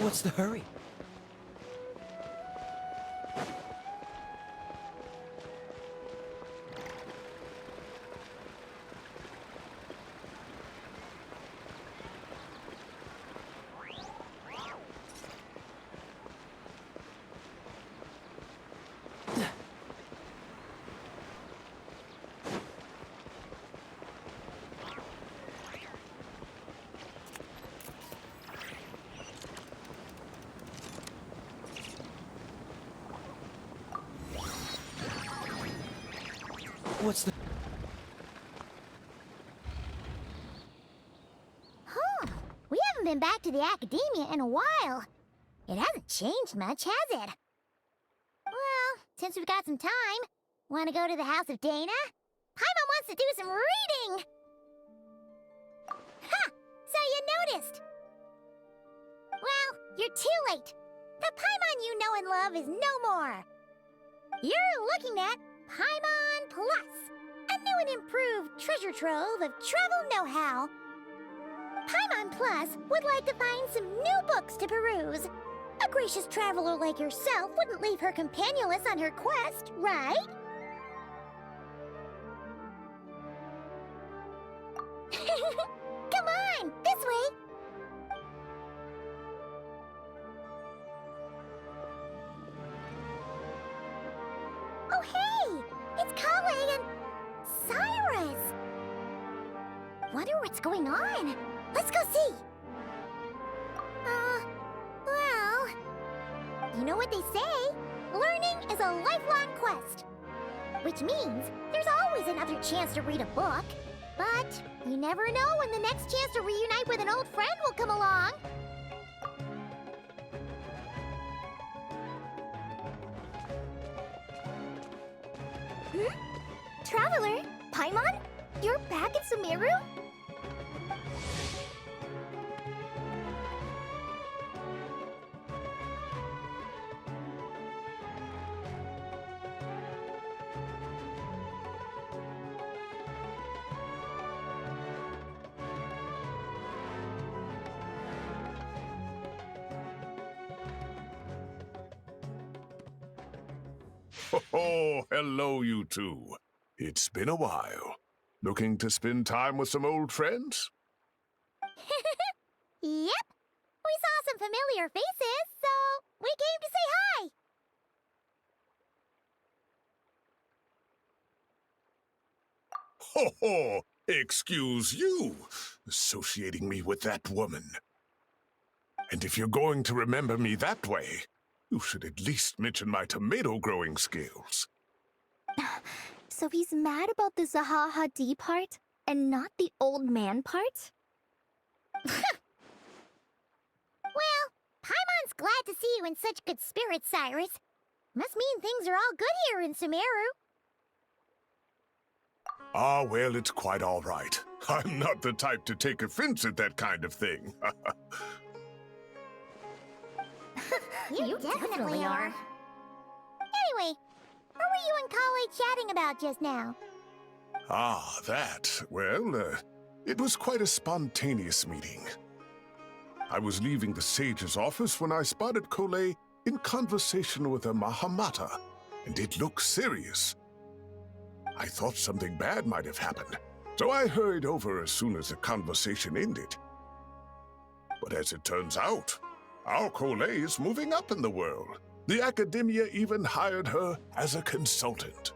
What's the hurry? What's the... Huh. We haven't been back to the academia in a while. It hasn't changed much, has it? Well, since we've got some time, want to go to the house of Dana? Paimon wants to do some reading! Ha! So you noticed! Well, you're too late. The Paimon you know and love is no more. You're looking at Paimon Plus, a new and improved treasure trove of travel know-how. Paimon Plus would like to find some new books to peruse. A gracious traveler like yourself wouldn't leave her companionless on her quest, right? Come on, this way! Oh, hey! It's Kale and Cyrus! Wonder what's going on. Let's go see! Well... You know what they say? Learning is a lifelong quest. Which means there's always another chance to read a book. But you never know when the next chance to reunite with an old friend will come along. Traveler, Paimon? You're back in Sumeru? Oh, hello, you two. It's been a while. Looking to spend time with some old friends? Yep. We saw some familiar faces, so we came to say hi. Ho ho! Excuse you, associating me with that woman. And if you're going to remember me that way, you should at least mention my tomato-growing skills. So he's mad about the Zaha D part, and not the old man part? Well, Paimon's glad to see you in such good spirits, Cyrus. Must mean things are all good here in Sumeru. Ah, well, it's quite all right. I'm not the type to take offense at that kind of thing. You definitely are. Anyway, what were you and Kale chatting about just now? Ah, that. Well, it was quite a spontaneous meeting. I was leaving the sage's office when I spotted Kale in conversation with a Mahamata, and it looked serious. I thought something bad might have happened, so I hurried over as soon as the conversation ended. But as it turns out, our Kale is moving up in the world. The academia even hired her as a consultant.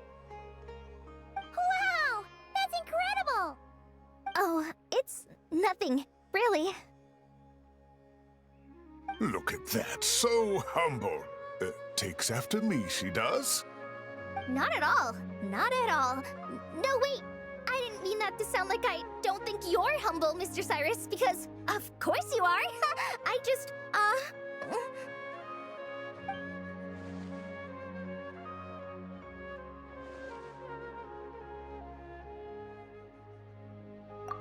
Wow! That's incredible! Oh, it's nothing, really. Look at that, so humble. Takes after me, she does. Not at all. Not at all. No, wait. I didn't mean that to sound like I don't think you're humble, Mr. Cyrus, because of course you are. I just,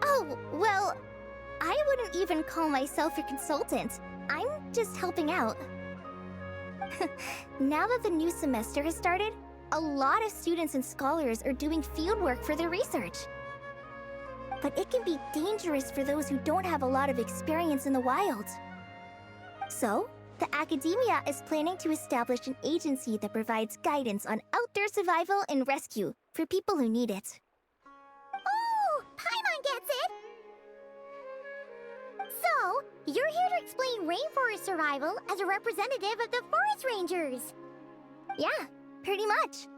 Oh, well, I wouldn't even call myself a consultant. I'm just helping out. Now that the new semester has started, a lot of students and scholars are doing fieldwork for their research. But it can be dangerous for those who don't have a lot of experience in the wild. So, the Academia is planning to establish an agency that provides guidance on outdoor survival and rescue for people who need it. Oh, Paimon gets it! So, you're here to explain rainforest survival as a representative of the forest rangers. Yeah, pretty much.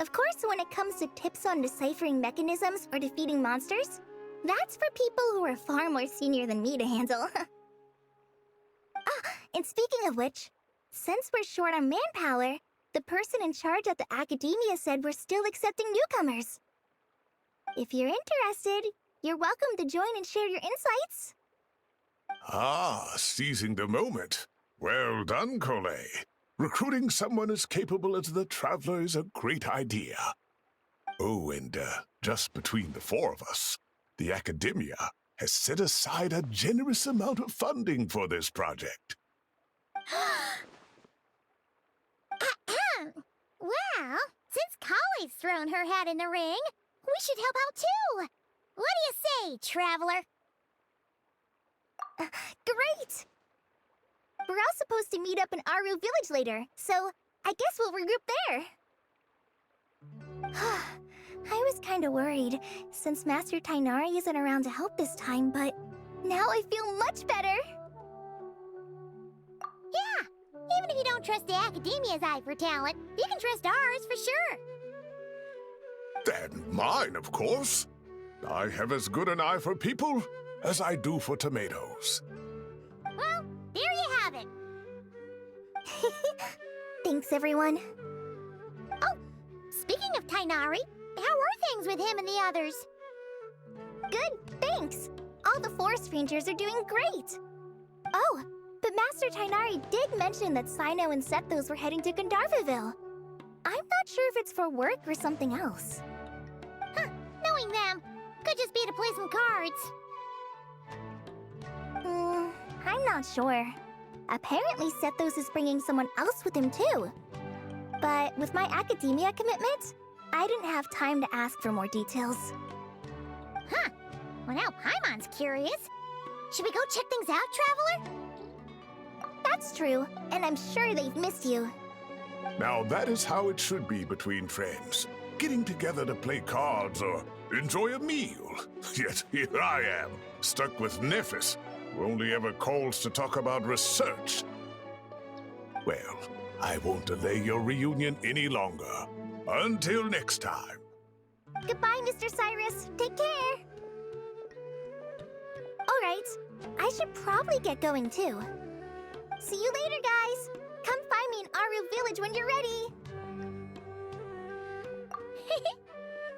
Of course, when it comes to tips on deciphering mechanisms or defeating monsters, that's for people who are far more senior than me to handle. And speaking of which, since we're short on manpower, the person in charge at the Academia said we're still accepting newcomers. If you're interested, you're welcome to join and share your insights. Ah, seizing the moment. Well done, Cole. Recruiting someone as capable as the Traveler is a great idea. Oh, and just between the four of us, the Academia has set aside a generous amount of funding for this project. Well, since Kali's thrown her hat in the ring, we should help out too. What do you say, Traveler? Great! We're all supposed to meet up in Aru Village later, so I guess we'll regroup there. I was kinda worried, since Master Tainari isn't around to help this time, but now I feel much better! Yeah, even if you don't trust the Academia's eye for talent, you can trust ours for sure. And mine, of course. I have as good an eye for people as I do for tomatoes. Well, there you have it. Thanks, everyone. Oh, speaking of Tainari, how are things with him and the others? Good, thanks. All the forest rangers are doing great. Oh, but Master Tainari did mention that Sino and Sethos were heading to Gandharvaville. I'm not sure if it's for work or something else. Huh, knowing them, could just be to play some cards. I'm not sure. Apparently Sethos is bringing someone else with him too. But with my Academia commitment, I didn't have time to ask for more details. Huh, well now Paimon's curious. Should we go check things out, Traveler? That's true, and I'm sure they've missed you. Now that is how it should be between friends. Getting together to play cards or enjoy a meal. Yet here I am, stuck with Nephis, who only ever calls to talk about research. Well, I won't delay your reunion any longer. Until next time. Goodbye, Mr. Cyrus. Take care. Alright, I should probably get going too. See you later, guys. Come find me in Aru Village when you're ready.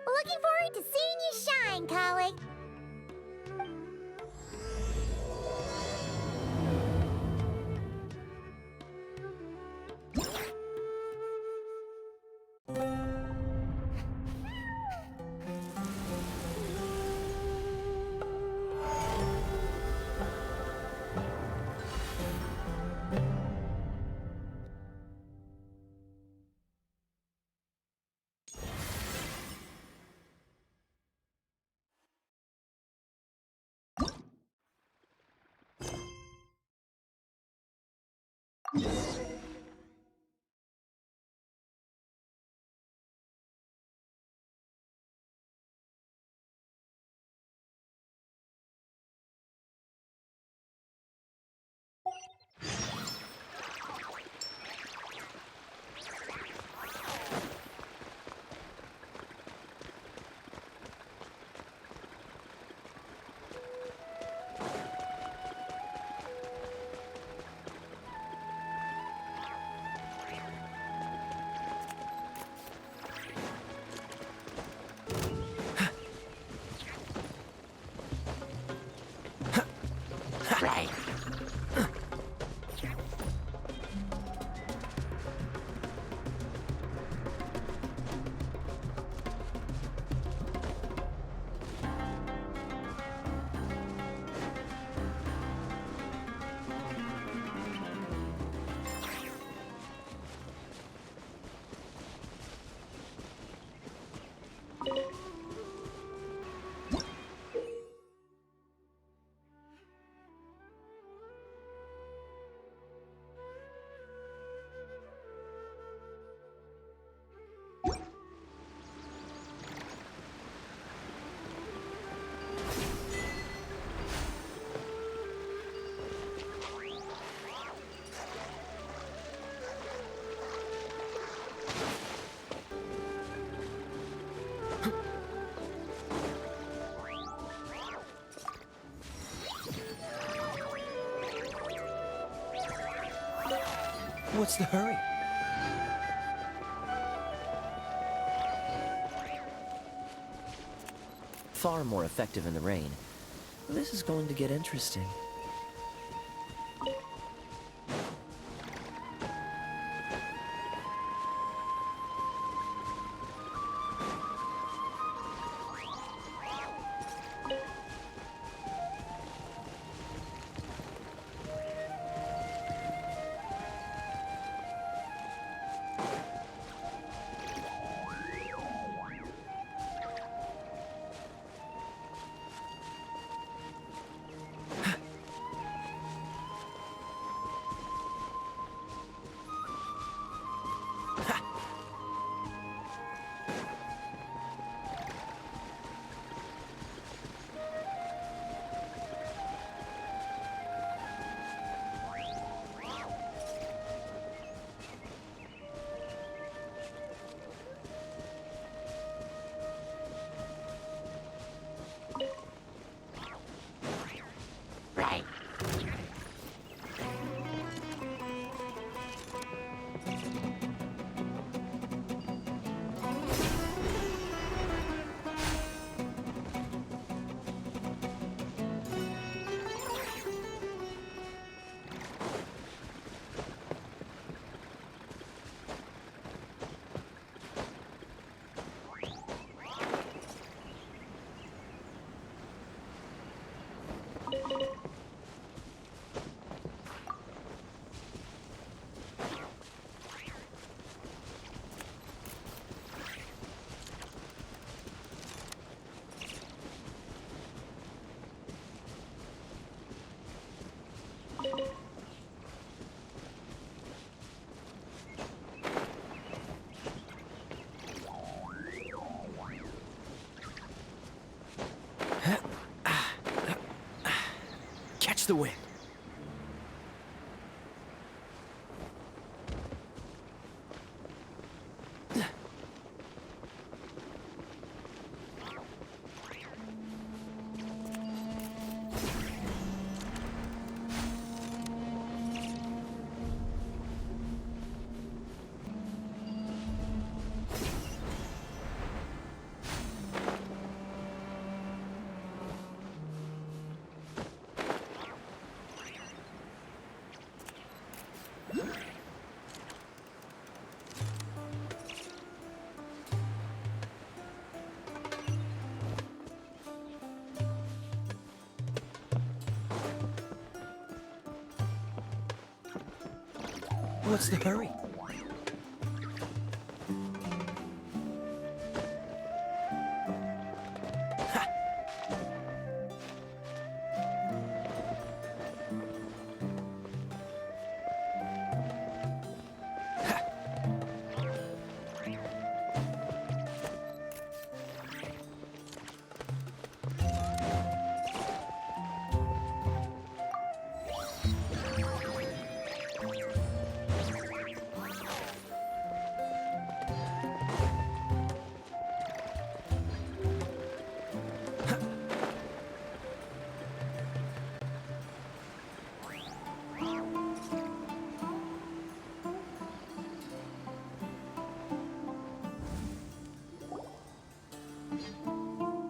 Looking forward to seeing you shine, Kali. What's the hurry? Far more effective in the rain. This is going to get interesting. Catch the wind. What's the hurry?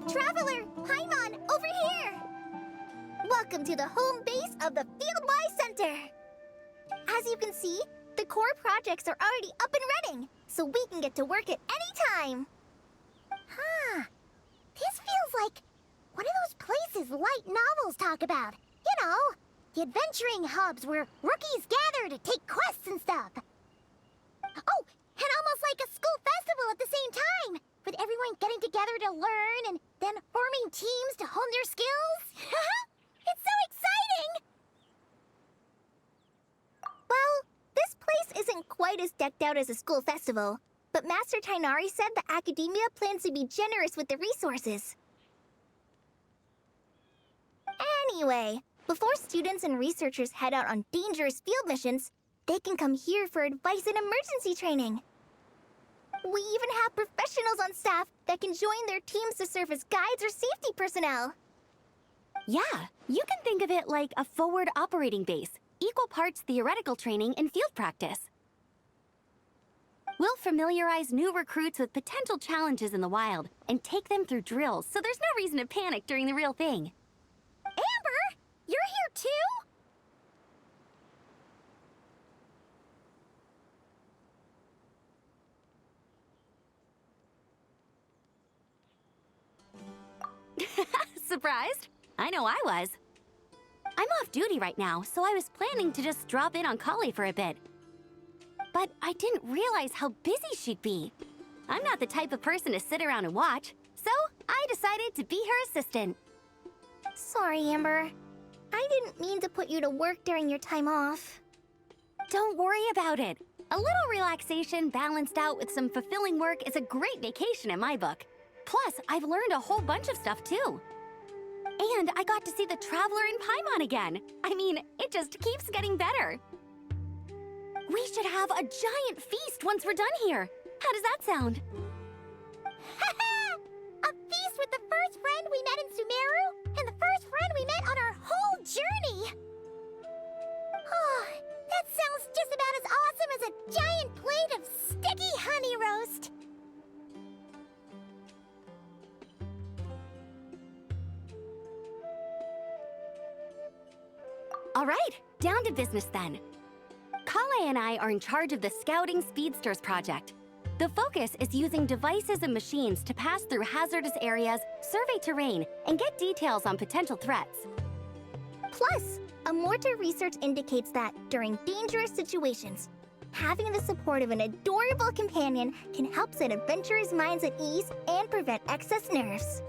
Traveler, Paimon, over here! Welcome to the home base of the Field-wise Center! As you can see, the core projects are already up and running, so we can get to work at any time! Huh. This feels like one of those places light novels talk about. You know, the adventuring hubs where rookies gather to take quests and stuff. Oh, and almost like a school festival at the same time, with everyone getting together to learn and then forming teams to hone their skills. It's so exciting! Well, this place isn't quite as decked out as a school festival, but Master Tainari said the academia plans to be generous with the resources. Anyway, before students and researchers head out on dangerous field missions, they can come here for advice and emergency training. We even have professionals on staff that can join their teams to serve as guides or safety personnel. Yeah, you can think of it like a forward operating base, equal parts theoretical training and field practice. familiarize new recruits with potential challenges in the wild and take them through drills, so there's no reason to panic during the real thing. Amber, you're here too? Surprised? I know I was. I'm off duty right now, so I was planning to just drop in on Kale for a bit. But I didn't realize how busy she'd be. I'm not the type of person to sit around and watch, so I decided to be her assistant. Sorry, Amber. I didn't mean to put you to work during your time off. Don't worry about it. A little relaxation balanced out with some fulfilling work is a great vacation in my book. Plus, I've learned a whole bunch of stuff too. And I got to see the Traveler in Paimon again. I mean, it just keeps getting better. We should have a giant feast once we're done here. How does that sound? A feast with the first friend we met in Sumeru and the first friend we met on our whole journey. Oh, that sounds just about as awesome as a giant plate of sticky honey roast. All right, down to business then. Kale and I are in charge of the Scouting Speedsters project. The focus is using devices and machines to pass through hazardous areas, survey terrain, and get details on potential threats. Plus, a mortar research indicates that during dangerous situations, having the support of an adorable companion can help set adventurers' minds at ease and prevent excess nerves.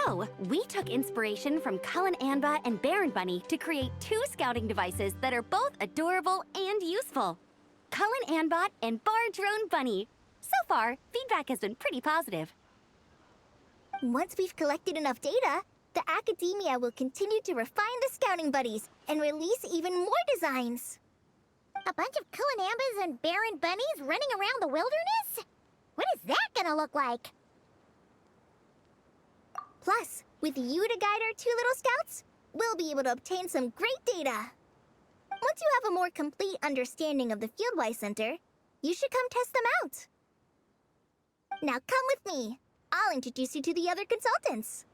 So, we took inspiration from Cullen Anba and Baron Bunny to create 2 scouting devices that are both adorable and useful. Cullen Anbot and Bar Drone Bunny. So far, feedback has been pretty positive. Once we've collected enough data, the academia will continue to refine the scouting buddies and release even more designs. A bunch of Kulanambas and Baron Bunnies running around the wilderness? What is that gonna look like? Plus, with you to guide our 2 little scouts, we'll be able to obtain some great data. Once you have a more complete understanding of the Fieldwise Center, you should come test them out. Now come with me. I'll introduce you to the other consultants.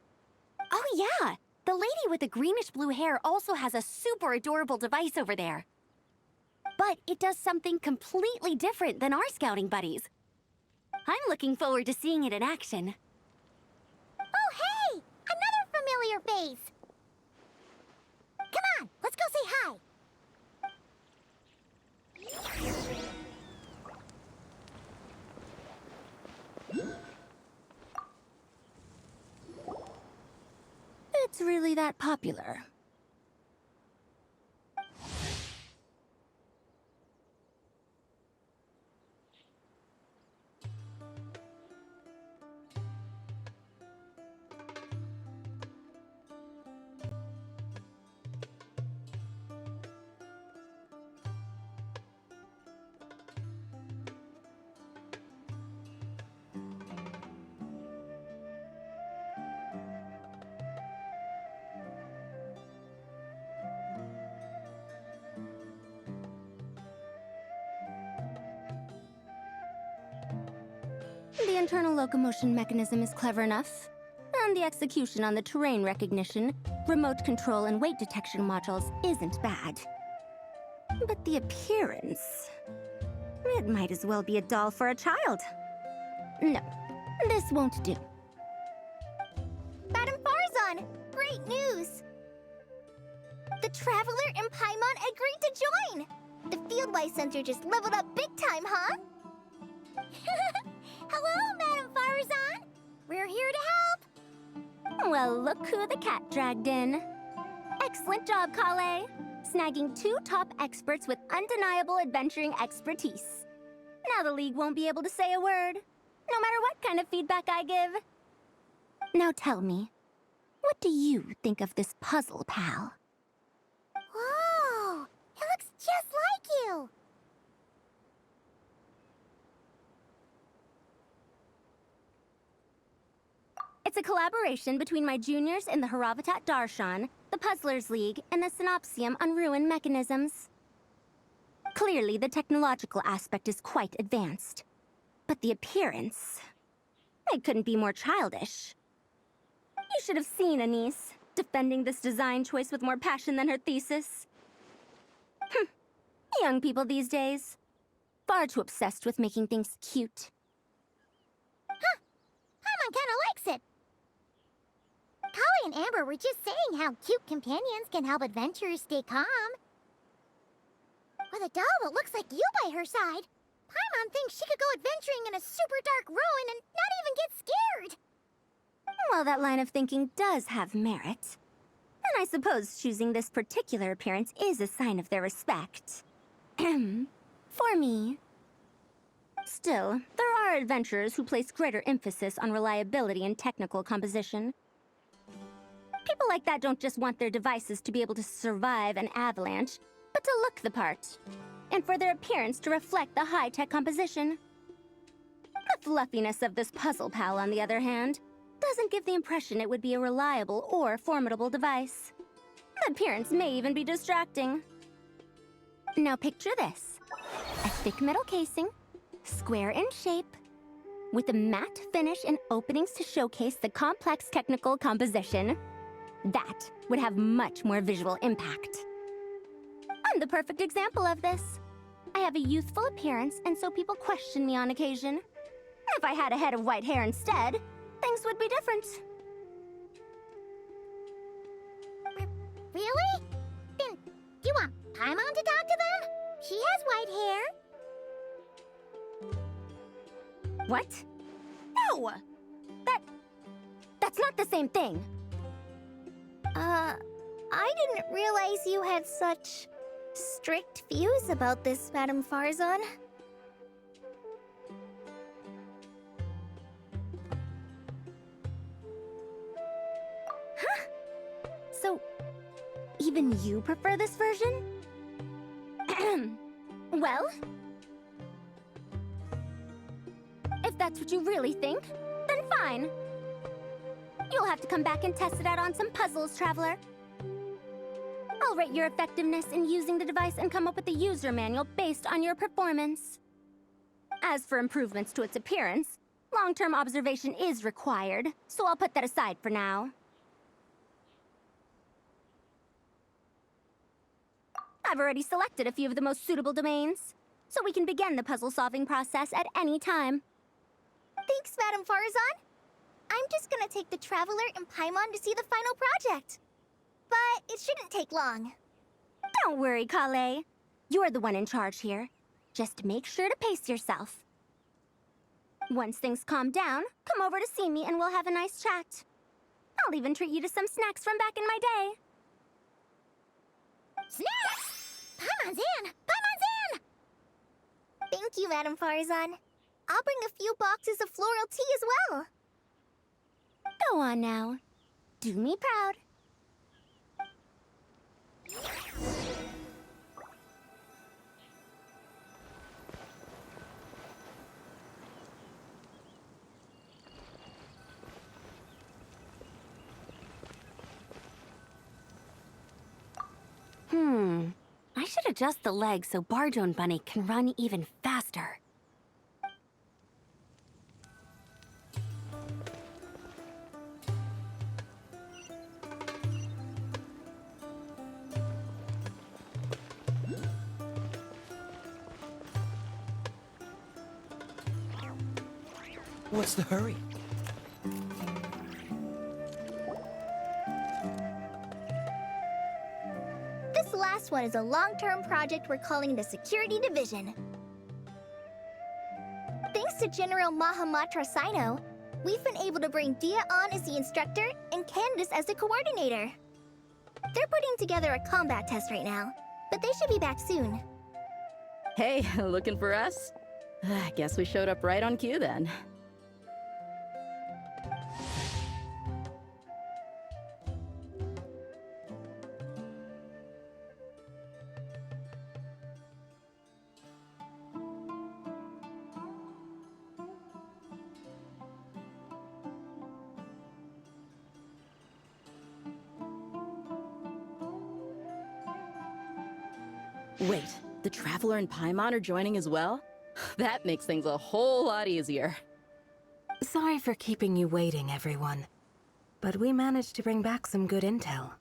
Oh yeah, the lady with the greenish-blue hair also has a super adorable device over there. But it does something completely different than our scouting buddies. I'm looking forward to seeing it in action. Oh, hey! Another familiar face! Come on, let's go say hi! It's really that popular. The internal locomotion mechanism is clever enough, and the execution on the terrain recognition, remote control, and weight detection modules isn't bad. But the appearance... it might as well be a doll for a child. No, this won't do. Madam Farzan, great news! The Traveler in Paimon agreed to join! The Fieldwise Center just leveled up big time, huh? Hello, Madam Farzan! We're here to help! Well, look who the cat dragged in. Excellent job, Kale. Snagging 2 top experts with undeniable adventuring expertise. Now the League won't be able to say a word, no matter what kind of feedback I give. Now tell me, what do you think of this puzzle, pal? Whoa! It looks just like you! It's a collaboration between my juniors in the Haravatat Darshan, the Puzzlers League, and the Synopsium on Ruin Mechanisms. Clearly, the technological aspect is quite advanced. But the appearance... it couldn't be more childish. You should have seen Anise, defending this design choice with more passion than her thesis. Young people these days. Far too obsessed with making things cute. Huh. Paimon kinda likes it. Kali and Amber were just saying how cute companions can help adventurers stay calm. With a doll that looks like you by her side, Paimon thinks she could go adventuring in a super dark ruin and not even get scared. Well, that line of thinking does have merit. And I suppose choosing this particular appearance is a sign of their respect. For me. Still, there are adventurers who place greater emphasis on reliability and technical composition. People like that don't just want their devices to be able to survive an avalanche, but to look the part, and for their appearance to reflect the high-tech composition. The fluffiness of this puzzle pal, on the other hand, doesn't give the impression it would be a reliable or formidable device. The appearance may even be distracting. Now picture this. A thick metal casing, square in shape, with a matte finish and openings to showcase the complex technical composition. That would have much more visual impact. I'm the perfect example of this. I have a youthful appearance, and so people question me on occasion. If I had a head of white hair instead, things would be different. Really? Then, you want Paimon to talk to them? She has white hair. What? No! That's not the same thing. I didn't realize you had such strict views about this, Madame Farzan. Huh? So, even you prefer this version? Well, if that's what you really think, then fine. You'll have to come back and test it out on some puzzles, Traveler. I'll rate your effectiveness in using the device and come up with a user manual based on your performance. As for improvements to its appearance, long-term observation is required, so I'll put that aside for now. I've already selected a few of the most suitable domains, so we can begin the puzzle-solving process at any time. Thanks, Madame Farzan. I'm just gonna take the Traveler and Paimon to see the final project. But it shouldn't take long. Don't worry, Kale. You're the one in charge here. Just make sure to pace yourself. Once things calm down, come over to see me and we'll have a nice chat. I'll even treat you to some snacks from back in my day. Snacks! Paimon's in! Paimon's in! Thank you, Madame Farzan. I'll bring a few boxes of floral tea as well. Go on now. Do me proud. I should adjust the legs so Barjo Bunny can run even faster. What's the hurry? This last one is a long-term project we're calling the Security Division. Thanks to General Mahamatra Sino, we've been able to bring Dia on as the instructor and Candace as the coordinator. They're putting together a combat test right now, but they should be back soon. Hey, looking for us? I guess we showed up right on cue then. Wait, the Traveler and Paimon are joining as well? That makes things a whole lot easier. Sorry for keeping you waiting, everyone. But we managed to bring back some good intel.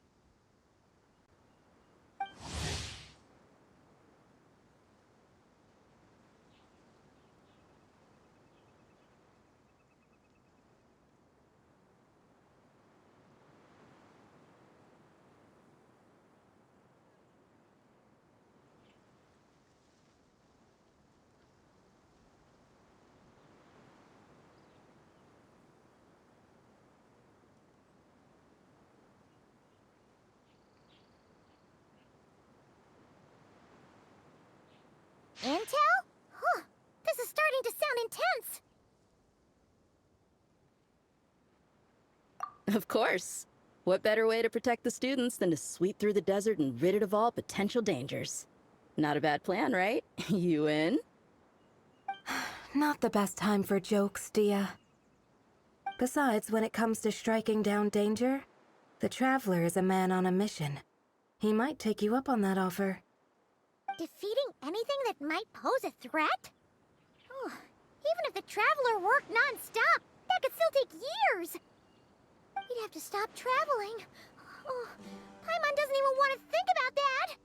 Intel? Huh. This is starting to sound intense. Of course. What better way to protect the students than to sweep through the desert and rid it of all potential dangers? Not a bad plan, right? You in? Not the best time for jokes, Dia. Besides, when it comes to striking down danger, the Traveler is a man on a mission. He might take you up on that offer. Defeating anything that might pose a threat? Oh, even if the Traveler worked non-stop, that could still take years. He'd have to stop traveling. Oh, Paimon doesn't even want to think about that.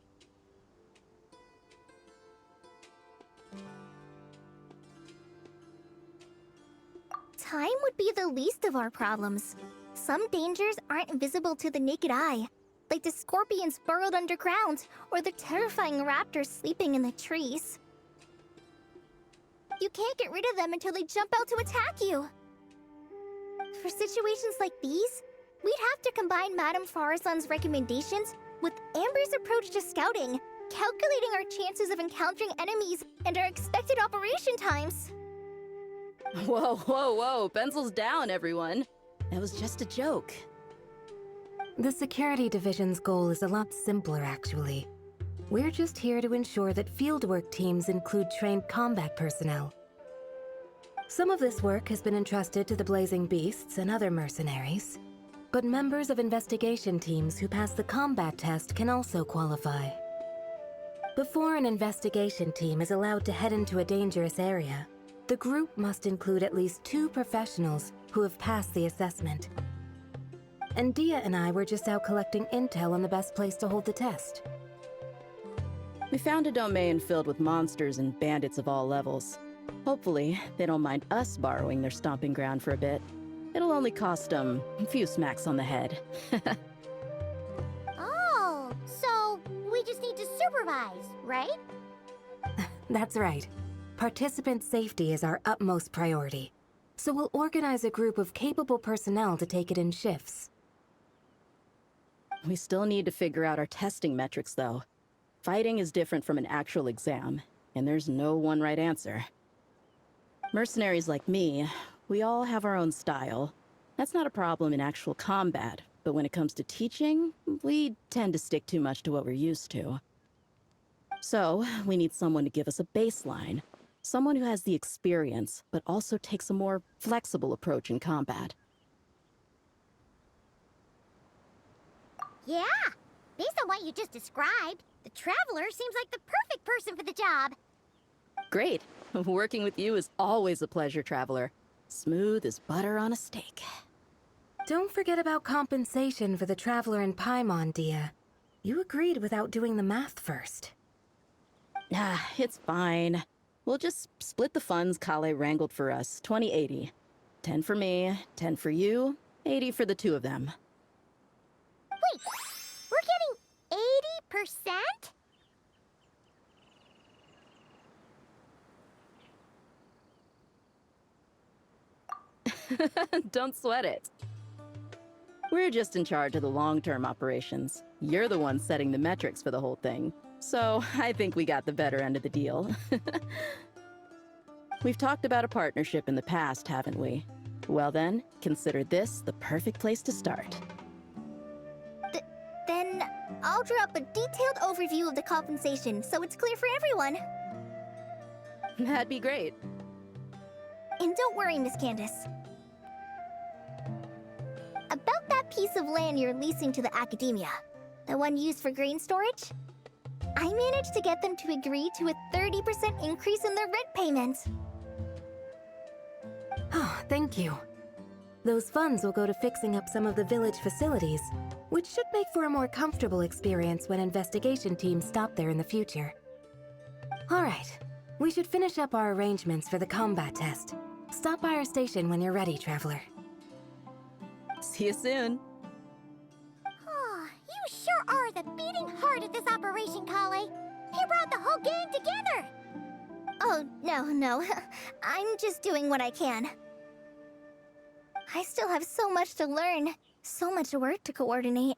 Time would be the least of our problems. Some dangers aren't visible to the naked eye, like the scorpions burrowed underground or the terrifying raptors sleeping in the trees. You can't get rid of them until they jump out to attack you. For situations like these, we'd have to combine Madame Farazan's recommendations with Amber's approach to scouting, calculating our chances of encountering enemies and our expected operation times. Whoa, whoa, whoa. Pencils down, everyone. That was just a joke. The Security Division's goal is a lot simpler, actually. We're just here to ensure that fieldwork teams include trained combat personnel. Some of this work has been entrusted to the Blazing Beasts and other mercenaries, but members of investigation teams who pass the combat test can also qualify. Before an investigation team is allowed to head into a dangerous area, the group must include at least 2 professionals who have passed the assessment. And Dia and I were just out collecting intel on the best place to hold the test. We found a domain filled with monsters and bandits of all levels. Hopefully, they don't mind us borrowing their stomping ground for a bit. It'll only cost them a few smacks on the head. Oh, so we just need to supervise, right? That's right. Participant safety is our utmost priority. So we'll organize a group of capable personnel to take it in shifts. We still need to figure out our testing metrics, though. Fighting is different from an actual exam, and there's no one right answer. Mercenaries like me, we all have our own style. That's not a problem in actual combat, but when it comes to teaching, we tend to stick too much to what we're used to. So, we need someone to give us a baseline. Someone who has the experience, but also takes a more flexible approach in combat. Yeah, based on what you just described, the Traveler seems like the perfect person for the job. Great. Working with you is always a pleasure, Traveler. Smooth as butter on a steak. Don't forget about compensation for the Traveler and Paimon, Dia. You agreed without doing the math first. Ah, it's fine. We'll just split the funds Kale wrangled for us, 20-80. 10 for me, 10 for you, 80 for the 2 of them. Wait, we're getting 80%? Don't sweat it. We're just in charge of the long-term operations. You're the one setting the metrics for the whole thing. So, I think we got the better end of the deal. We've talked about a partnership in the past, haven't we? Well then, consider this the perfect place to start. Then I'll draw up a detailed overview of the compensation so it's clear for everyone. That'd be great. And don't worry, Miss Candace. About that piece of land you're leasing to the academia, the one used for grain storage? I managed to get them to agree to a 30% increase in their rent payment. Oh, thank you. Those funds will go to fixing up some of the village facilities, which should make for a more comfortable experience when investigation teams stop there in the future. All right, we should finish up our arrangements for the combat test. Stop by our station when you're ready, Traveler. See you soon. Oh, you sure are the beating heart of this operation, Kale. You brought the whole gang together. Oh, no. I'm just doing what I can. I still have so much to learn, so much work to coordinate.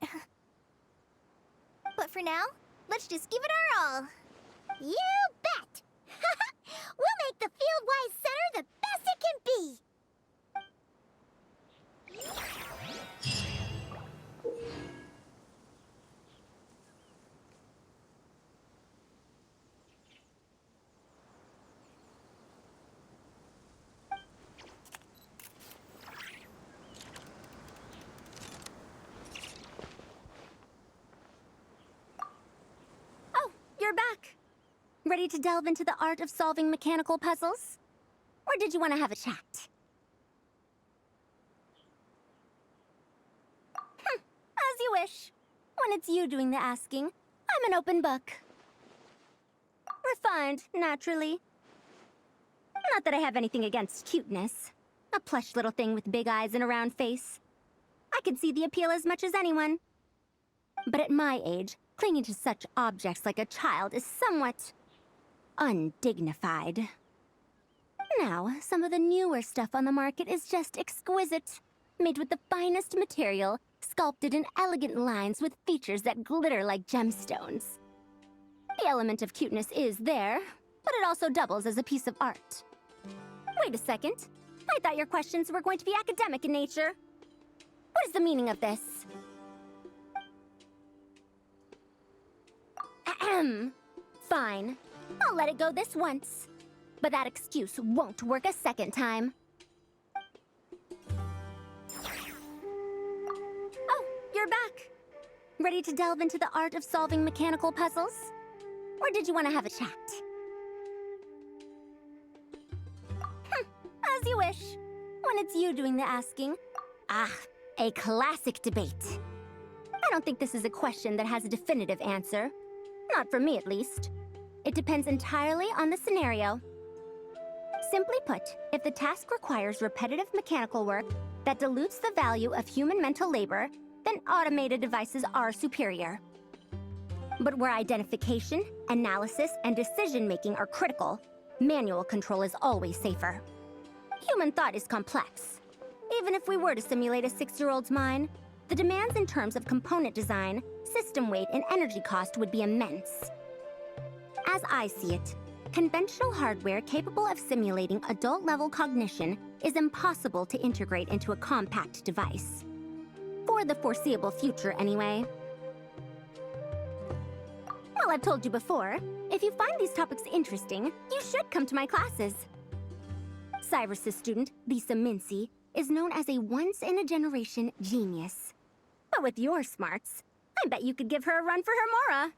But for now, let's just give it our all. You bet! We'll make the Fieldwise Center the best it can be! Oh, you're back. Ready to delve into the art of solving mechanical puzzles? Or did you want to have a chat? As you wish. When it's you doing the asking, I'm an open book. Refined, naturally. Not that I have anything against cuteness. A plush little thing with big eyes and a round face. I can see the appeal as much as anyone. But at my age, clinging to such objects like a child is somewhat undignified. Now, some of the newer stuff on the market is just exquisite. Made with the finest material, sculpted in elegant lines with features that glitter like gemstones. The element of cuteness is there, but it also doubles as a piece of art. Wait a second. I thought your questions were going to be academic in nature. What is the meaning of this? Ahem. Fine. I'll let it go this once. But that excuse won't work a second time. Oh, you're back. Ready to delve into the art of solving mechanical puzzles? Or did you want to have a chat? As you wish. When it's you doing the asking. Ah, a classic debate. I don't think this is a question that has a definitive answer. Not for me, at least. It depends entirely on the scenario. Simply put, if the task requires repetitive mechanical work that dilutes the value of human mental labor, then automated devices are superior. But where identification, analysis, and decision-making are critical, manual control is always safer. Human thought is complex. Even if we were to simulate a 6-year-old's mind, the demands in terms of component design, system weight, and energy cost would be immense. As I see it, conventional hardware capable of simulating adult-level cognition is impossible to integrate into a compact device. For the foreseeable future, anyway. Well, I've told you before, if you find these topics interesting, you should come to my classes. Cyrus's student, Lisa Mincy, is known as a once-in-a-generation genius. But with your smarts, I bet you could give her a run for her Mora.